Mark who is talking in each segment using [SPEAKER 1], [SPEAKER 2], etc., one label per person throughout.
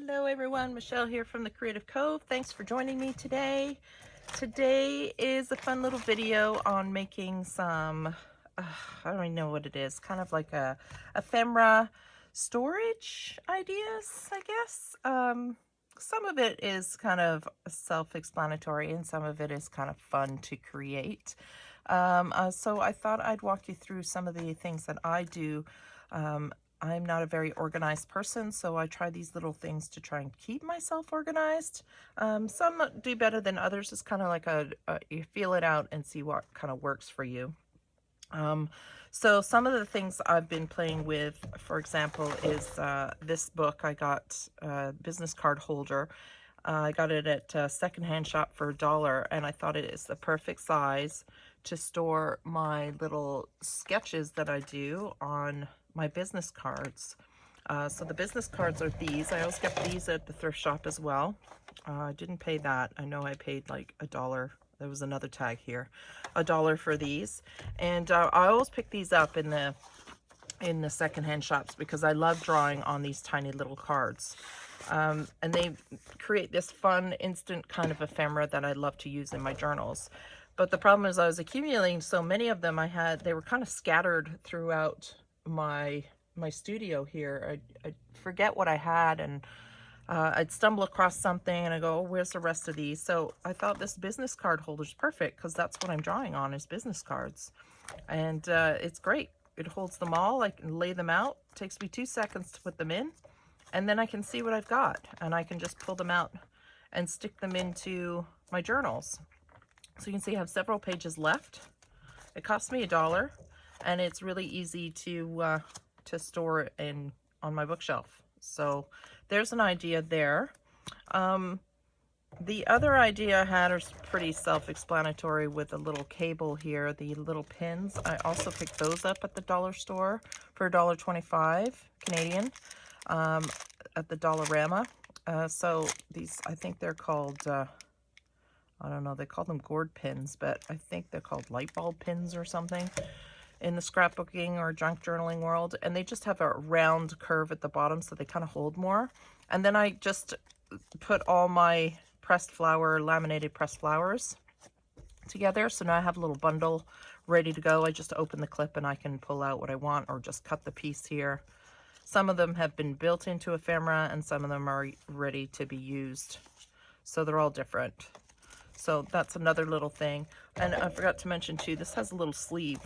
[SPEAKER 1] Hello everyone, Michelle here from the Creative Cove. Thanks for joining me today. Today is a fun little video on making some, I don't even know what it is, kind of like a ephemera storage ideas, I guess. Some of it is kind of self-explanatory and some of it is kind of fun to create. So I thought I'd walk you through some of the things that I do. I'm not a very organized person, so I try these little things to try and keep myself organized. Some do better than others. It's kind of like you feel it out and see what kind of works for you. So some of the things I've been playing with, for example, is this book. I got a business card holder. I got it at a secondhand shop for $1, and I thought it is the perfect size to store my little sketches that I do on my business cards. So the business cards are these. I always get these at the thrift shop as well. I didn't pay that. I know I paid like $1. There was another tag here. $1 for these. And I always pick these up in the secondhand shops because I love drawing on these tiny little cards. And they create this fun instant kind of ephemera that I love to use in my journals. But the problem is I was accumulating so many of them. They were kind of scattered throughout my studio here. I forget what I had, and I'd stumble across something and I go, oh, where's the rest of these? So I thought this business card holder is perfect because that's what I'm drawing on, is business cards. And it's great. It holds them all. I can lay them out. It takes me 2 seconds to put them in, and then I can see what I've got, and I can just pull them out and stick them into my journals. So you can see I have several pages left. It cost me $1, and it's really easy to store on my bookshelf. So there's an idea there. The other idea I had is pretty self-explanatory with a little cable here, the little pins. I also picked those up at the dollar store for $1.25 Canadian at the Dollarama. So these, I think they're called, I don't know, they call them gourd pins, but I think they're called light bulb pins or something in the scrapbooking or junk journaling world. And they just have a round curve at the bottom, so they kind of hold more. And then I just put all my laminated pressed flowers together. So now I have a little bundle ready to go. I just open the clip and I can pull out what I want, or just cut the piece here. Some of them have been built into ephemera and some of them are ready to be used. So they're all different. So that's another little thing. And I forgot to mention too, this has a little sleeve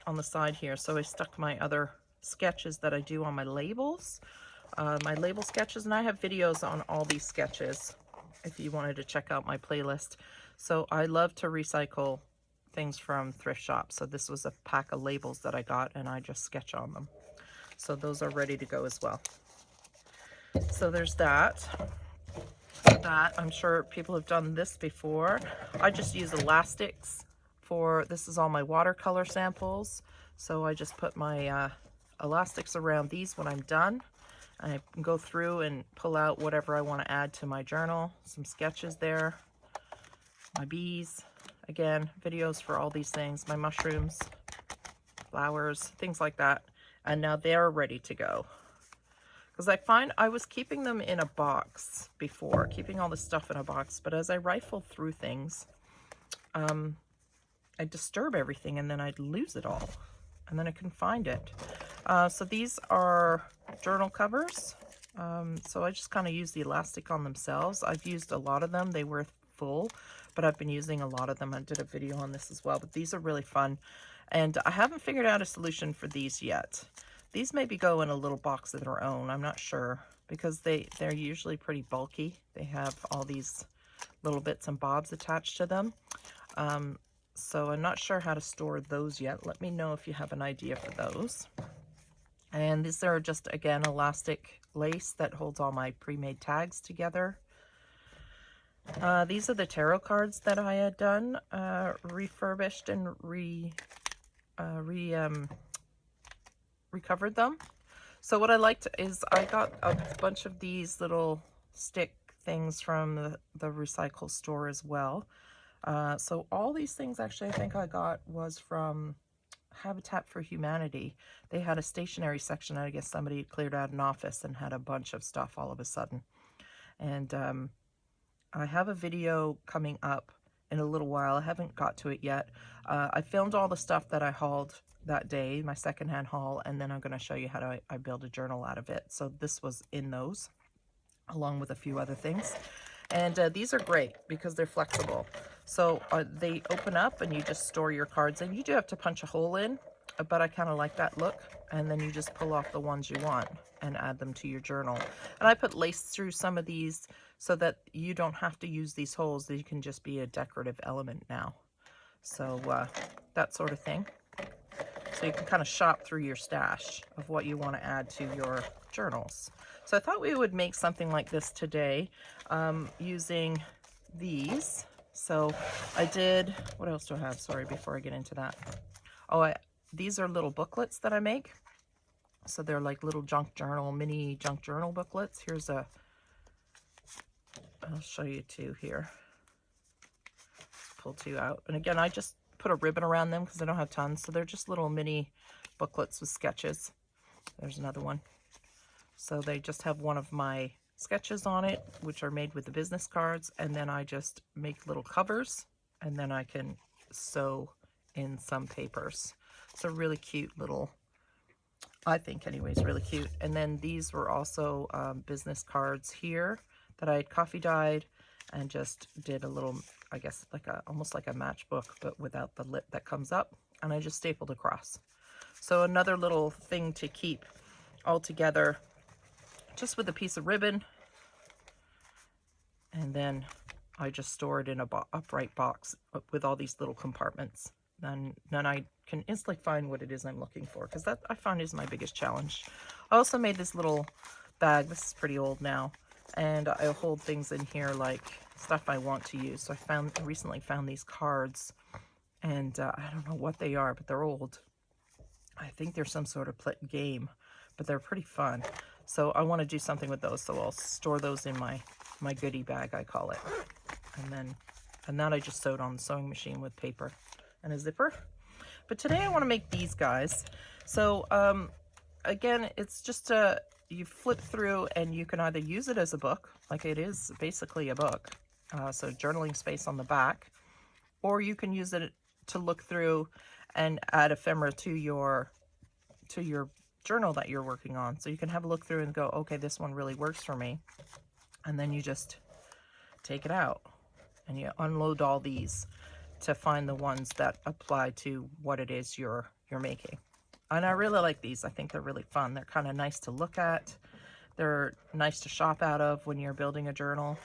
[SPEAKER 1] on the side here. So I stuck my other sketches that I do on my labels, my label sketches, and I have videos on all these sketches if you wanted to check out my playlist. So I love to recycle things from thrift shops. So this was a pack of labels that I got and I just sketch on them. So those are ready to go as well. So there's that. I'm sure people have done this before. I just use elastics this is all my watercolor samples. So I just put my elastics around these when I'm done. I can go through and pull out whatever I want to add to my journal. Some sketches there. My bees. Again, videos for all these things. My mushrooms, flowers, things like that. And now they're ready to go. Because I find I was keeping them in a box before, keeping all the stuff in a box. But as I rifle through things, I'd disturb everything and then I'd lose it all. And then I couldn't find it. So these are journal covers. So I just kind of use the elastic on themselves. I've used a lot of them. They were full, but I've been using a lot of them. I did a video on this as well, but these are really fun. And I haven't figured out a solution for these yet. These maybe go in a little box of their own. I'm not sure, because they're usually pretty bulky. They have all these little bits and bobs attached to them. So I'm not sure how to store those yet. Let me know if you have an idea for those. And these are just, again, elastic lace that holds all my pre-made tags together. These are the tarot cards that I had done, refurbished and recovered them. So what I liked is I got a bunch of these little stick things from the recycle store as well. So all these things actually I think I got was from Habitat for Humanity. They had a stationery section. I guess somebody cleared out an office and had a bunch of stuff all of a sudden. And I have a video coming up in a little while. I haven't got to it yet. I filmed all the stuff that I hauled that day, my secondhand haul, and then I'm going to show you how I build a journal out of it. So this was in those, along with a few other things. And these are great because they're flexible. So they open up and you just store your cards in. You do have to punch a hole in, but I kind of like that look. And then you just pull off the ones you want and add them to your journal. And I put lace through some of these so that you don't have to use these holes. They can just be a decorative element now. So that sort of thing. So you can kind of shop through your stash of what you want to add to your journals. So I thought we would make something like this today using these. So I did, what else do I have? Sorry, before I get into that. Oh, these are little booklets that I make. So they're like little junk journal, mini junk journal booklets. Here's a, I'll show you two here. Pull two out. And again, I just put a ribbon around them because I don't have tons. So they're just little mini booklets with sketches. There's another one. So they just have one of my sketches on it, which are made with the business cards. And then I just make little covers and then I can sew in some papers. So really cute little, I think anyways, really cute. And then these were also business cards here that I had coffee dyed and just did a little, I guess like a, almost like a matchbook, but without the lip that comes up. And I just stapled across. So another little thing to keep all together, just with a piece of ribbon. And then I just store it in a upright box with all these little compartments. Then I can instantly find what it is I'm looking for, because that I find is my biggest challenge. I also made this little bag. This is pretty old now, and I hold things in here like stuff I want to use. So I recently found these cards, and I don't know what they are, but they're old. I think they're some sort of game, but they're pretty fun. So I want to do something with those, so I'll store those in my goodie bag, I call it. And that I just sewed on the sewing machine with paper and a zipper. But today I want to make these guys. So again, it's just you flip through and you can either use it as a book, like it is basically a book, so journaling space on the back, or you can use it to look through and add ephemera to your journal that you're working on. So you can have a look through and go, okay, this one really works for me. And then you just take it out and you unload all these to find the ones that apply to what it is you're making. And I really like these. I think they're really fun. They're kind of nice to look at. They're nice to shop out of when you're building a journal.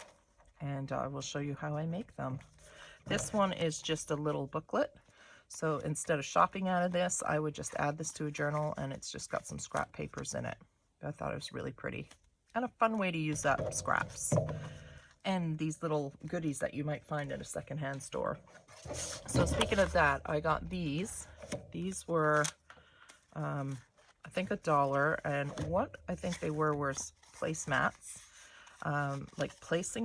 [SPEAKER 1] And I will show you how I make them. This one is just a little booklet. So instead of shopping out of this, I would just add this to a journal, and it's just got some scrap papers in it. I thought it was really pretty and a fun way to use up scraps and these little goodies that you might find at a secondhand store. So speaking of that, I got these. These were, I think $1, and what I think they were was placemats, like place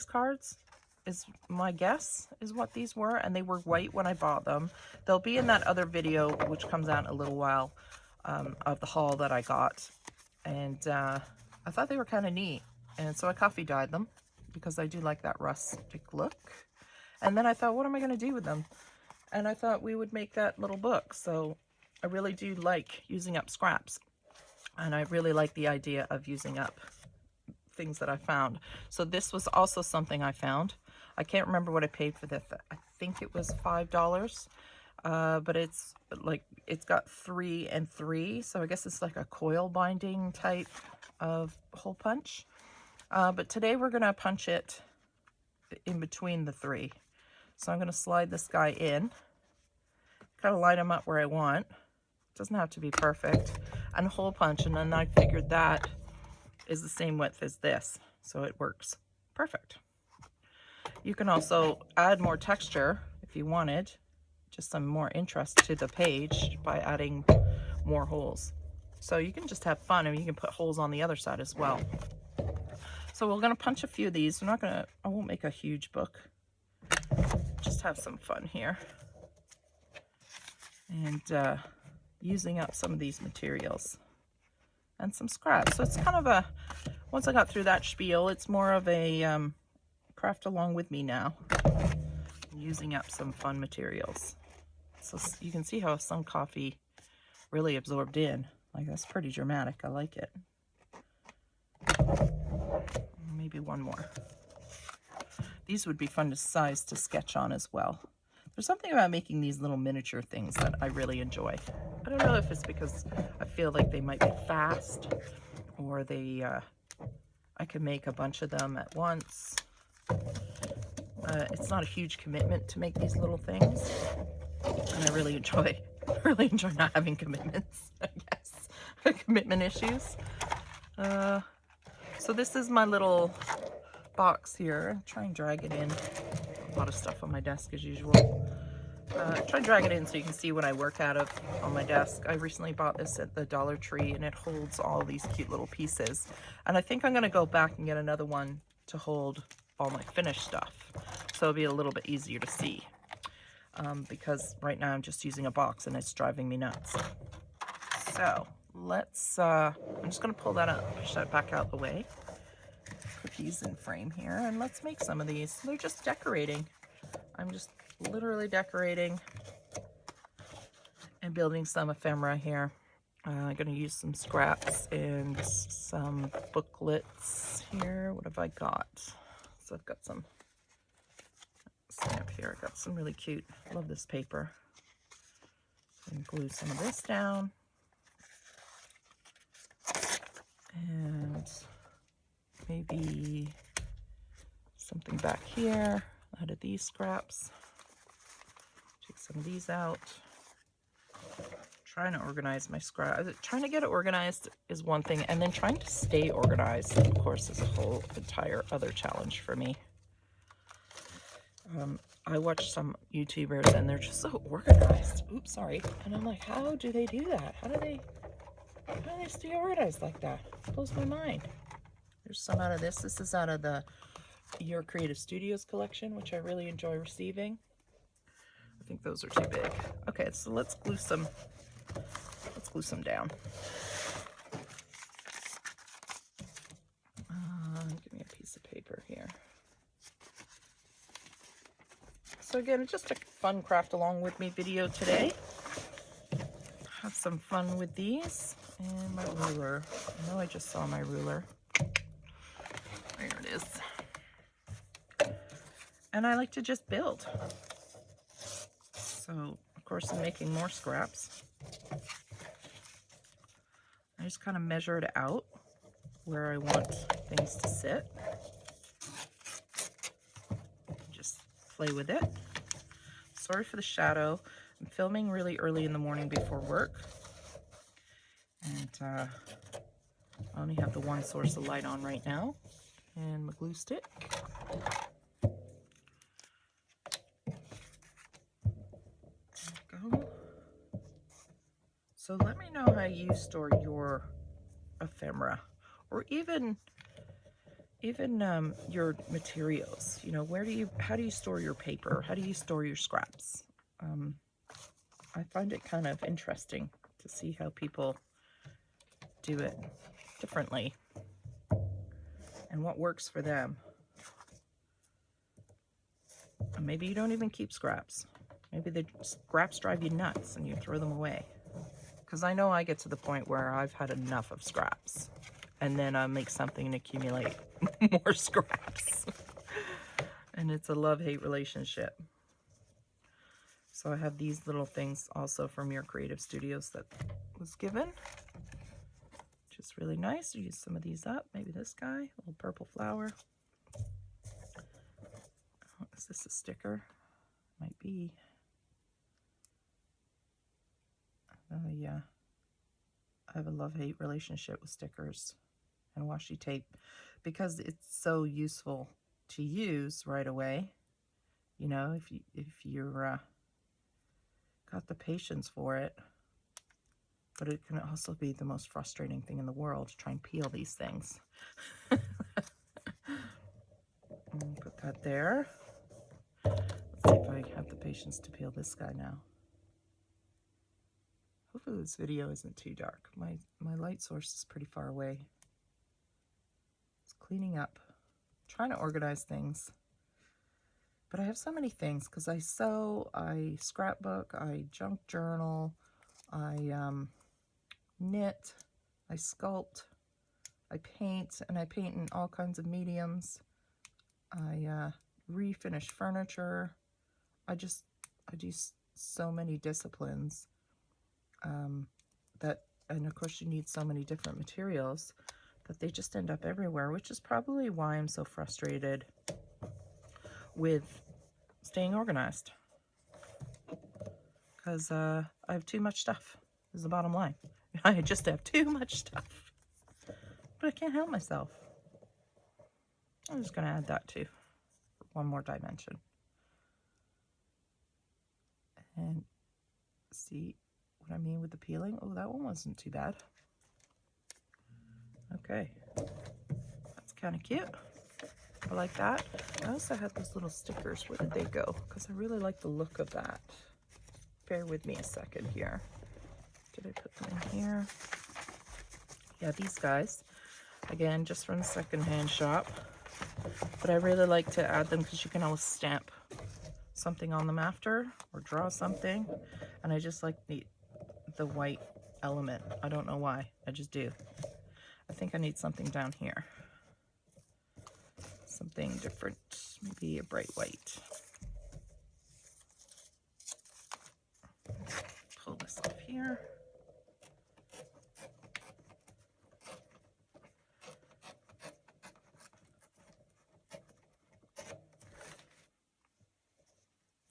[SPEAKER 1] cards is my guess is what these were, and they were white when I bought them. They'll be in that other video, which comes out in a little while, of the haul that I got, and I thought they were kind of neat, and so I coffee dyed them because I do like that rustic look. And then I thought, what am I going to do with them? And I thought we would make that little book. So I really do like using up scraps, and I really like the idea of using up things that I found. So this was also something I found. I can't remember what I paid for this. I think it was $5, but it's like, it's got 3 and 3, so I guess it's like a coil binding type of hole punch. But today we're gonna punch it in between the 3. So I'm gonna slide this guy in, kind of line him up where I want. Doesn't have to be perfect, and hole punch, and then I figured that is the same width as this, so it works perfect. You can also add more texture if you wanted, just some more interest to the page by adding more holes. So you can just have fun, and you can put holes on the other side as well. So we're gonna punch a few of these. I won't make a huge book. Just have some fun here. And using up some of these materials and some scraps. So it's kind of a once I got through that spiel, it's more of a craft along with me now. I'm using up some fun materials. So you can see how some coffee really absorbed in. Like, that's pretty dramatic. I like it. Maybe one more. These would be fun to size to sketch on as well. There's something about making these little miniature things that I really enjoy. I don't know if it's because I feel like they might be fast, or they I can make a bunch of them at once. It's not a huge commitment to make these little things, and I really enjoy not having commitments, I guess. Commitment issues. So this is my little box here. Try and drag it in. A lot of stuff on my desk as usual. Try and drag it in so you can see what I work out of on my desk. I recently bought this at the Dollar Tree, and it holds all these cute little pieces. And I think I'm going to go back and get another one to hold all my finished stuff, so it'll be a little bit easier to see. Because right now I'm just using a box and it's driving me nuts. So let's, I'm just going to pull that up, push that back out the way. Put these in frame here, and let's make some of these. They're just decorating. I'm just literally decorating and building some ephemera here. I'm going to use some scraps and some booklets here. What have I got? So I've got some stamp here. I got some really cute, I love this paper. And glue some of this down. And maybe something back here out of these scraps. Take some of these out. Trying to organize my scrap. Trying to get it organized is one thing, and then trying to stay organized, of course, is a whole entire other challenge for me. I watch some YouTubers and they're just so organized. Oops, sorry. And I'm like, how do they do that? How do they stay organized like that? It blows my mind. There's some out of this. This is out of the Your Creative Studios collection, which I really enjoy receiving. I think those are too big. Okay, so let's glue some down. Give me a piece of paper here. So again, just a fun craft along with me video today. Have some fun with these. And my ruler. I know I just saw my ruler. There it is. And I like to just build. So, of course, I'm making more scraps. I just kind of measure it out where I want things to sit. Just play with it. Sorry for the shadow. I'm filming really early in the morning before work. And I only have the one source of light on right now. And my glue stick. There we go. So let me know how you store your ephemera, or even your materials. You know, how do you store your paper? How do you store your scraps? I find it kind of interesting to see how people do it differently and what works for them. And maybe you don't even keep scraps. Maybe the scraps drive you nuts and you throw them away. Because I know I get to the point where I've had enough of scraps, and then I make something and accumulate more scraps. And it's a love-hate relationship. So I have these little things also from Your Creative Studios that was given. Just really nice. Use some of these up. Maybe this guy, a little purple flower. Oh, is this a sticker? Might be. Oh yeah. I have a love-hate relationship with stickers and washi tape because it's so useful to use right away. You know, if you're got the patience for it. But it can also be the most frustrating thing in the world to try and peel these things. Put that there. Let's see if I have the patience to peel this guy now. Hopefully this video isn't too dark. My light source is pretty far away. cleaning up, trying to organize things. But I have so many things because I sew, I scrapbook, I junk journal, I knit, I sculpt, I paint, and I paint in all kinds of mediums. I refinish furniture. I do so many disciplines that, and of course you need so many different materials that they just end up everywhere, which is probably why I'm so frustrated with staying organized, because I have too much stuff is the bottom line. I just have too much stuff, but I can't help myself. I'm just going to add that too, one more dimension, and see what I mean with the peeling. Oh, that one wasn't too bad. Okay, that's kind of cute. I like that. I also had those little stickers. Where did they go? Because I really like the look of that. Bear with me a second here. Did I put them in here? Yeah, these guys. Again, just from the secondhand shop. But I really like to add them because you can always stamp something on them after or draw something. And I just like the white element. I don't know why. I just do. I think I need something down here. Something different, maybe a bright white. Pull this off here.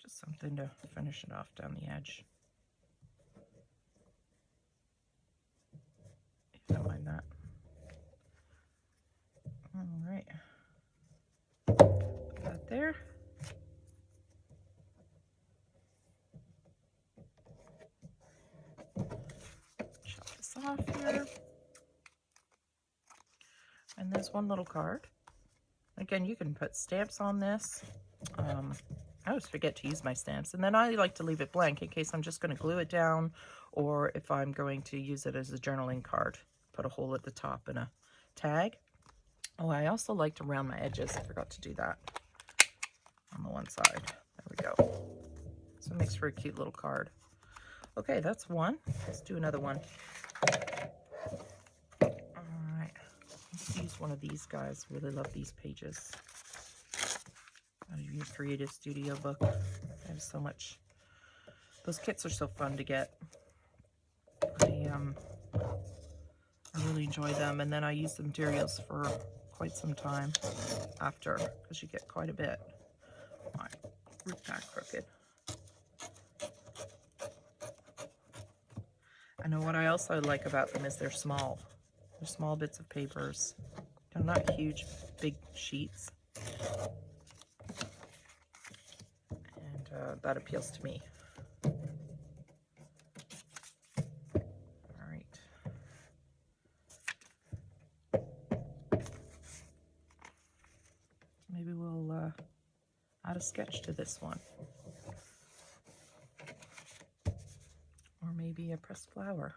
[SPEAKER 1] Just something to finish it off down the edge. You don't mind that. All right. Put that there. Chop this off here. And there's one little card. Again, you can put stamps on this. I always forget to use my stamps. And then I like to leave it blank in case I'm just going to glue it down, or if I'm going to use it as a journaling card. Put a hole at the top and a tag. Oh, I also like to round my edges. I forgot to do that on the one side. There we go. So it makes for a cute little card. Okay, that's one. Let's do another one. All right. Let's use one of these guys. Really love these pages. Out of your Creative Studio book. I have so much. Those kits are so fun to get. I really enjoy them, and then I use the materials for quite some time after, because you get quite a bit. My root back crooked. I know what I also like about them is they're small. They're small bits of papers. They're not huge, big sheets. And that appeals to me. All right. Maybe we'll add a sketch to this one. Or maybe a pressed flower.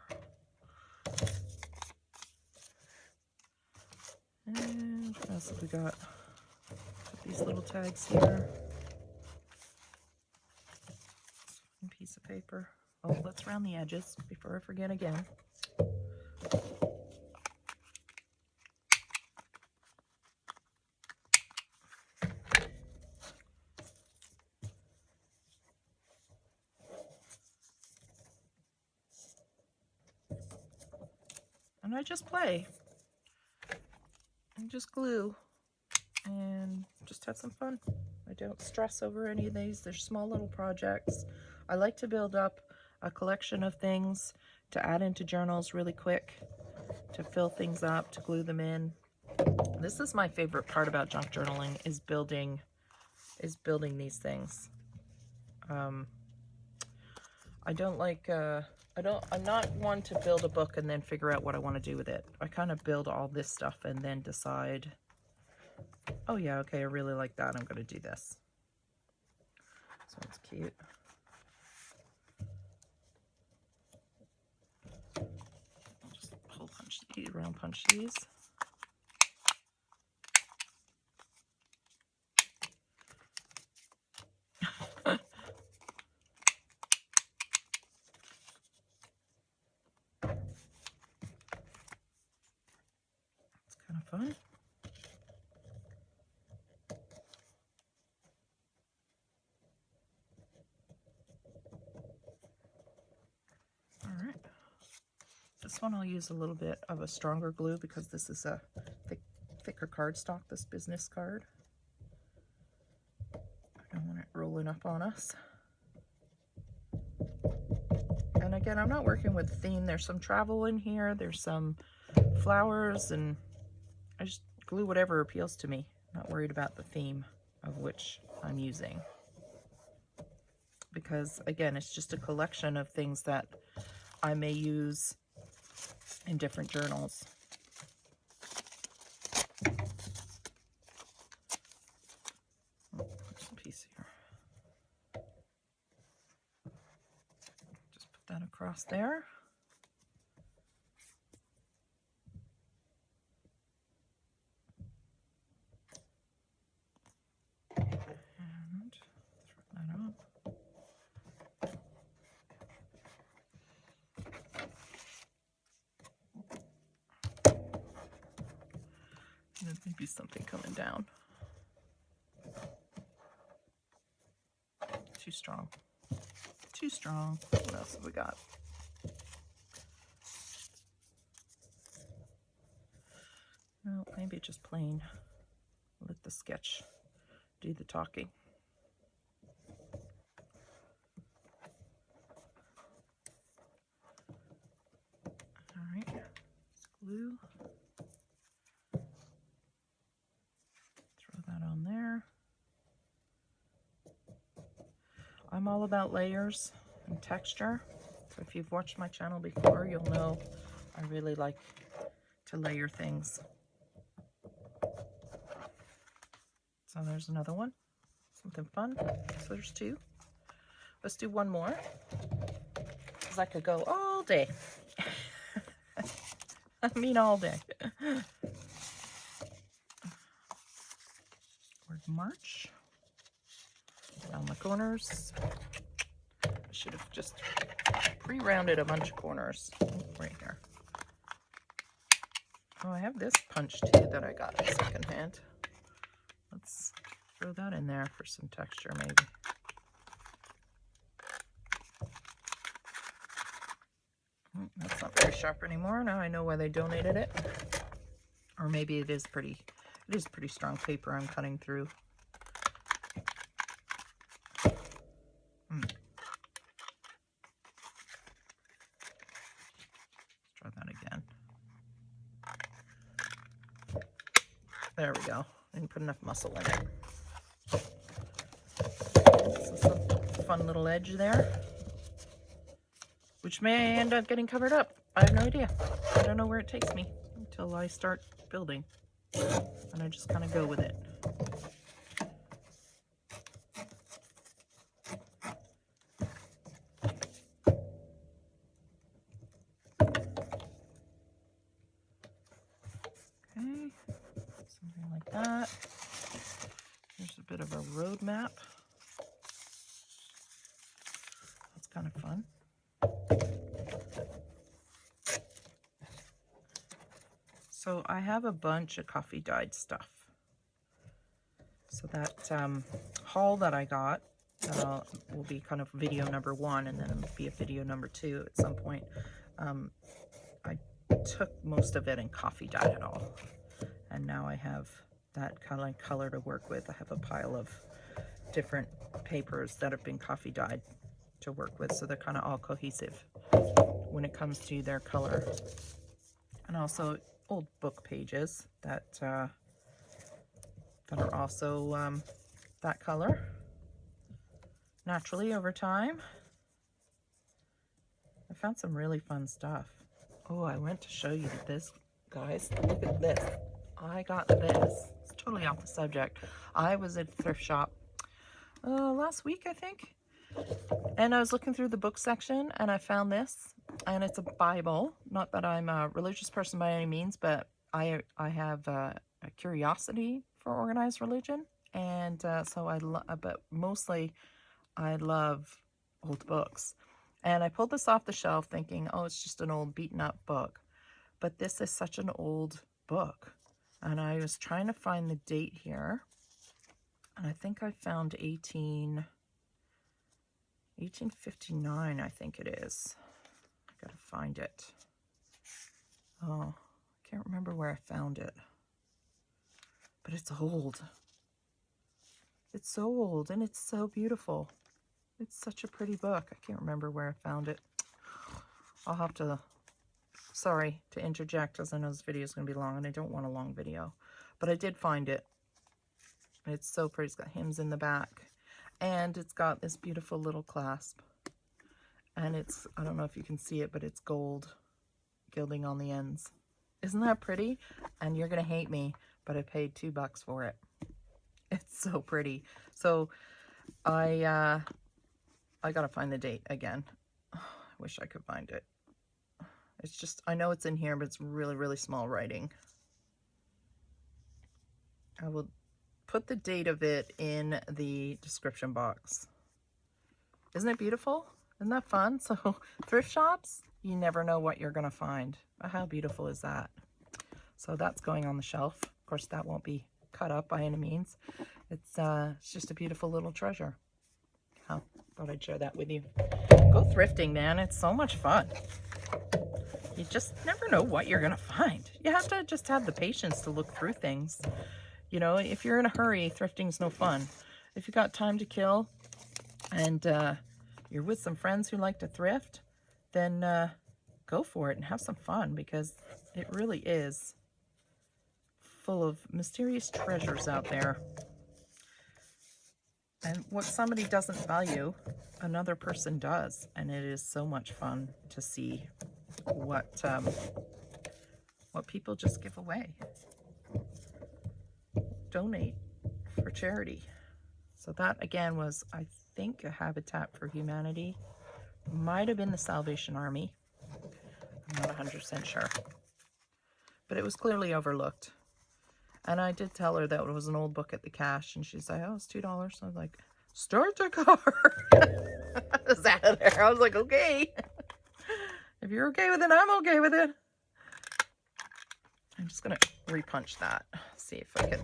[SPEAKER 1] And what else have we got? Put these little tags here. One piece of paper. Oh, let's round the edges before I forget again. And I just play and just glue and just have some fun. I don't stress over any of these. They're small little projects. I like to build up a collection of things to add into journals really quick, to fill things up, to glue them in. This is my favorite part about junk journaling, is building these things. I don't like I'm not one to build a book and then figure out what I want to do with it. I kind of build all this stuff and then decide, oh yeah, okay, I really like that, I'm going to do this. This one's cute. I'll just hole punch these, round punch these. This one I'll use a little bit of a stronger glue because this is a thicker cardstock, this business card. I don't want it rolling up on us. And again, I'm not working with theme. There's some travel in here. There's some flowers, and I just glue whatever appeals to me. I'm not worried about the theme of which I'm using. Because again, it's just a collection of things that I may use in different journals. Oh, there's a piece here. Just put that across there. And throw that on. There may be something coming down. Too strong. Too strong. What else have we got? Well, maybe just plain. Let the sketch do the talking. All right, let's glue. Throw that on there. I'm all about layers and texture. So if you've watched my channel before, you'll know I really like to layer things. So there's another one, something fun. So there's two. Let's do one more, because I could go all day. I mean all day. Word March. Around the corners. I should have just pre-rounded a bunch of corners right here. Oh, I have this punch too that I got secondhand. Let's throw that in there for some texture maybe. That's not very sharp anymore. Now I know why they donated it. Or maybe it is pretty strong paper I'm cutting through. Let's try that again. There we go. Didn't put enough muscle in it. So some fun little edge there, which may end up getting covered up. I have no idea. I don't know where it takes me until I start building. And I just kind of go with it. Okay, something like that. Here's a bit of a road map. That's kind of fun. So I have a bunch of coffee dyed stuff. So that haul that I got will be kind of video number 1, and then it'll be a video number 2 at some point. I took most of it and coffee dyed it all. And now I have that kind of color to work with. I have a pile of different papers that have been coffee dyed to work with. So they're kind of all cohesive when it comes to their color. And also old book pages that are also that color naturally over time. I found some really fun stuff. Oh, I went to show you this, guys. Look at this. I got this. It's totally off the subject. I was at a thrift shop last week, I think. And I was looking through the book section and I found this. And it's a Bible. Not that I'm a religious person by any means, but I have a curiosity for organized religion. And but mostly I love old books. And I pulled this off the shelf thinking, oh, it's just an old beaten up book. But this is such an old book. And I was trying to find the date here. And I think I found 1859, I think it is. I gotta find it. Oh, I can't remember where I found it. But it's old. It's so old and it's so beautiful. It's such a pretty book. I can't remember where I found it. I'll have to, sorry to interject, as I know this video is going to be long and I don't want a long video. But I did find it. It's so pretty. It's got hymns in the back. And it's got this beautiful little clasp. And it's, I don't know if you can see it, but it's gold gilding on the ends. Isn't that pretty? And you're going to hate me, but I paid $2 for it. It's so pretty. So I got to find the date again. I wish I could find it. It's just, I know it's in here, but it's really, really small writing. I will put the date of it in the description box. Isn't it beautiful? Isn't that fun? So thrift shops, you never know what you're going to find. How beautiful is that? So that's going on the shelf. Of course, that won't be cut up by any means. It's just a beautiful little treasure. Oh, thought I'd share that with you. Go thrifting, man. It's so much fun. You just never know what you're going to find. You have to just have the patience to look through things. You know, if you're in a hurry, thrifting's no fun. If you got time to kill and you're with some friends who like to thrift, then go for it and have some fun, because it really is full of mysterious treasures out there. And what somebody doesn't value, another person does. And it is so much fun to see what people just give away. Donate for charity. So that again was, I think, a Habitat for Humanity. Might have been the Salvation Army. I'm not 100% sure. But it was clearly overlooked. And I did tell her that it was an old book at the cash, and she's like, oh, it's $2. So I was like, start the car. I was out of there. I was like, okay. If you're okay with it, I'm okay with it. I'm just going to repunch that. See if I can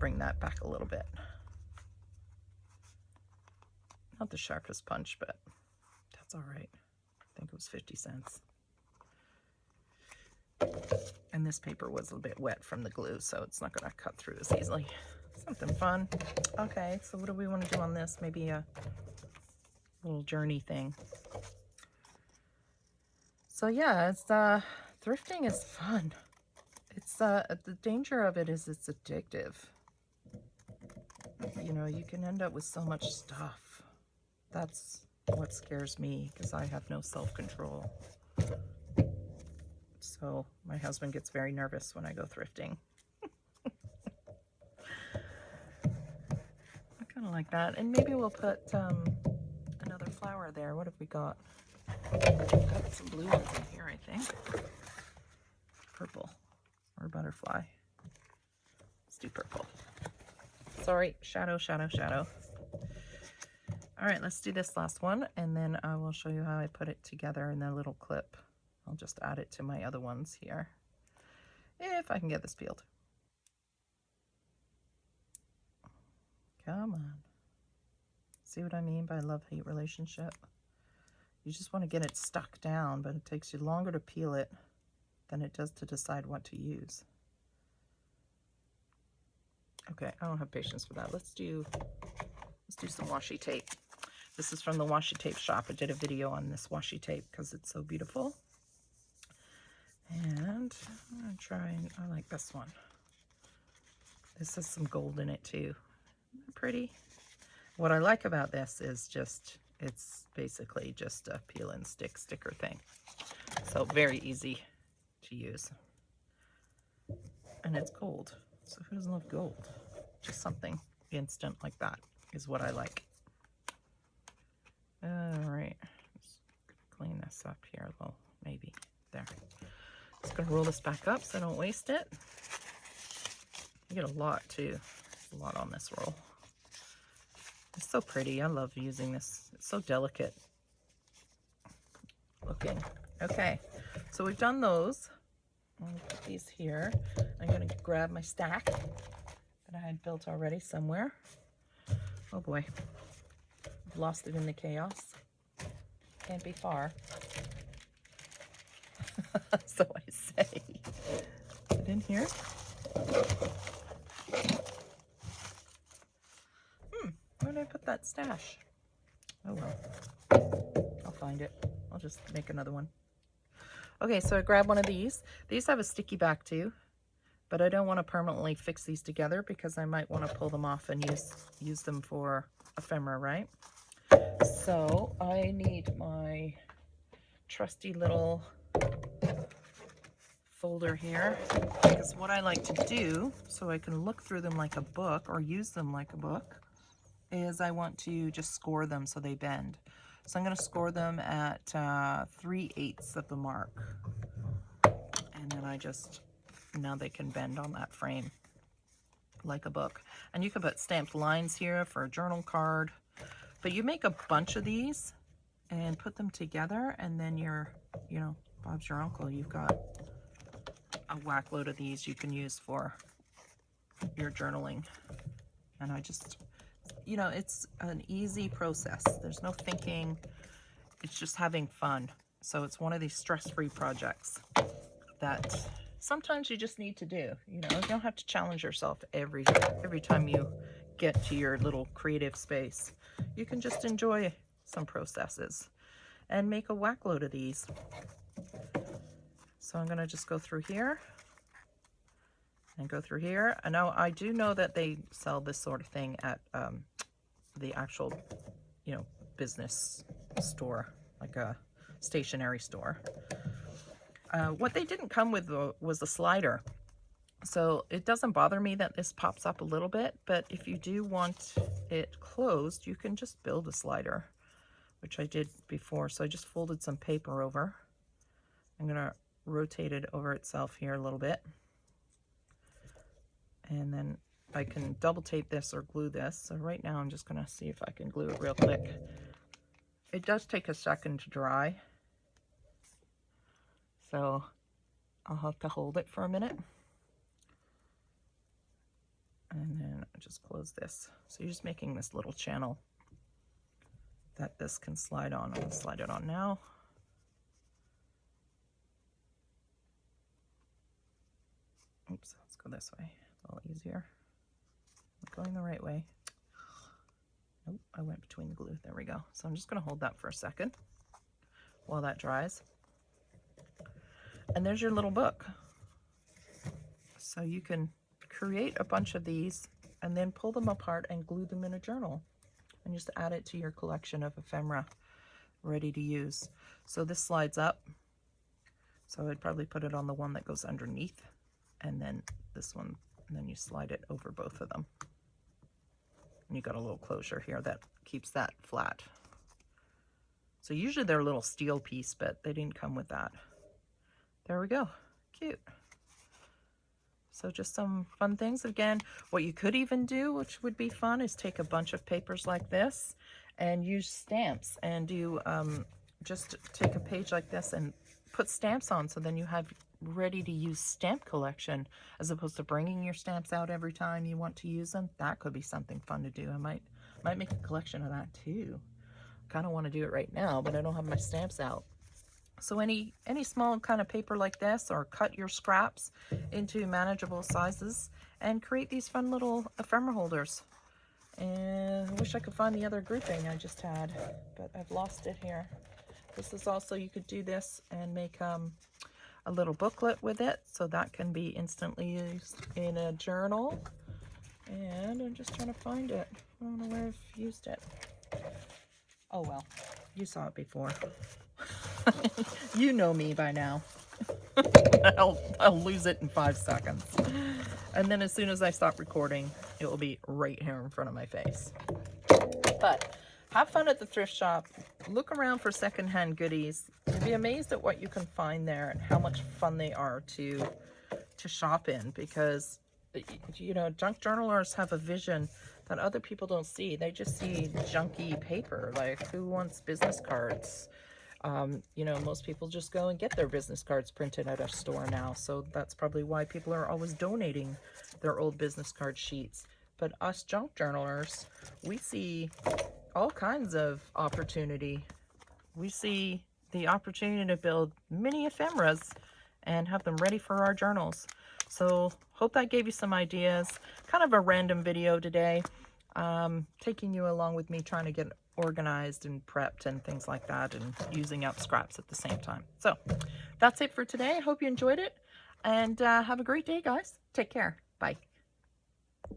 [SPEAKER 1] bring that back a little bit. Not the sharpest punch, but that's all right. I think it was 50 cents. And this paper was a bit wet from the glue, so it's not going to cut through as easily. Something fun. Okay, so what do we want to do on this? Maybe a little journey thing. So yeah, it's thrifting is fun. It's the danger of it is it's addictive. You know, you can end up with so much stuff. That's what scares me, because I have no self-control. So my husband gets very nervous when I go thrifting. I kind of like that. And maybe we'll put another flower there. What have we got? Got some blue ones in here, I think. Purple or butterfly. Let's do purple. Sorry, shadow, shadow, shadow. All right, let's do this last one, and then I will show you how I put it together in that little clip. I'll just add it to my other ones here, if I can get this peeled. Come on. See what I mean by love-hate relationship? You just want to get it stuck down, but it takes you longer to peel it than it does to decide what to use. Okay, I don't have patience for that. Let's do some washi tape. This is from the washi tape shop. I did a video on this washi tape because it's so beautiful. And I'm going to try, and I like this one. This has some gold in it too. Isn't that pretty? What I like about this is just, it's basically just a peel and stick sticker thing. So very easy to use. And it's gold. So who doesn't love gold? Just something instant like that is what I like. All right, just clean this up here a little, maybe there. Just gonna roll this back up so I don't waste it. You get a lot too. There's a lot on this roll. It's so pretty. I love using this. It's so delicate looking. Okay, so we've done those. I'm gonna put these here. I'm gonna grab my stack that I had built already somewhere. Oh boy, I've lost it in the chaos. Can't be far. So I say. Get in here. Where did I put that stash? Oh well. I'll find it. I'll just make another one. Okay, so I grabbed one of these. These have a sticky back too, but I don't want to permanently fix these together because I might want to pull them off and use them for ephemera, right? So I need my trusty little folder here, because what I like to do so I can look through them like a book or use them like a book is I want to just score them so they bend. So I'm going to score them at 3/8 of the mark, and then now they can bend on that frame like a book. And you can put stamped lines here for a journal card, but you make a bunch of these and put them together, and then Bob's your uncle. You've got a whack load of these you can use for your journaling. And I just, it's an easy process. There's no thinking. It's just having fun. So it's one of these stress-free projects that sometimes you just need to do. You don't have to challenge yourself every time you get to your little creative space. You can just enjoy some processes and make a whack load of these. So I'm going to just go through here and go through here. And now I do know that they sell this sort of thing at the actual, business store, like a stationery store. What they didn't come with was a slider. So it doesn't bother me that this pops up a little bit, but if you do want it closed, you can just build a slider, which I did before. So I just folded some paper over. I'm going to rotate it over itself here a little bit. And then I can double tape this or glue this. So right now I'm just going to see if I can glue it real quick. It does take a second to dry, so I'll have to hold it for a minute. And then I just close this. So you're just making this little channel that this can slide on. I'm going to slide it on now. Oops, let's go this way. A little easier. I'm going the right way. Nope, I went between the glue. There we go. So I'm just going to hold that for a second while that dries. And there's your little book. So you can create a bunch of these and then pull them apart and glue them in a journal and just add it to your collection of ephemera ready to use. So this slides up. So I'd probably put it on the one that goes underneath, and then this one, and then you slide it over both of them. And you got a little closure here that keeps that flat. So usually they're a little steel piece, but they didn't come with that. There we go. Cute. So just some fun things. Again, what you could even do, which would be fun, is take a bunch of papers like this and use stamps and do just take a page like this and put stamps on, so then you have ready to use stamp collection as opposed to bringing your stamps out every time you want to use them. That could be something fun to do. I might make a collection of that too. Kind of want to do it right now, but I don't have my stamps out. So any small kind of paper like this, or cut your scraps into manageable sizes and create these fun little ephemera holders. And I wish I could find the other grouping I just had, but I've lost it here. This is also, you could do this and make a little booklet with it, so that can be instantly used in a journal. And I'm just trying to find it. I don't know where I've used it. Oh well, you saw it before. You know me by now. I'll lose it in 5 seconds. And then as soon as I stop recording, it will be right here in front of my face. But have fun at the thrift shop. Look around for secondhand goodies. You'll be amazed at what you can find there and how much fun they are to shop in, because junk journalers have a vision that other people don't see. They just see junky paper. Like, who wants business cards? Most people just go and get their business cards printed at a store now. So that's probably why people are always donating their old business card sheets. But us junk journalers, we see all kinds of opportunity. We see the opportunity to build mini ephemeras and have them ready for our journals. So hope that gave you some ideas. Kind of a random video today, taking you along with me trying to get organized and prepped and things like that, and using up scraps at the same time. So that's it for today. I hope you enjoyed it, and have a great day, guys. Take care. Bye.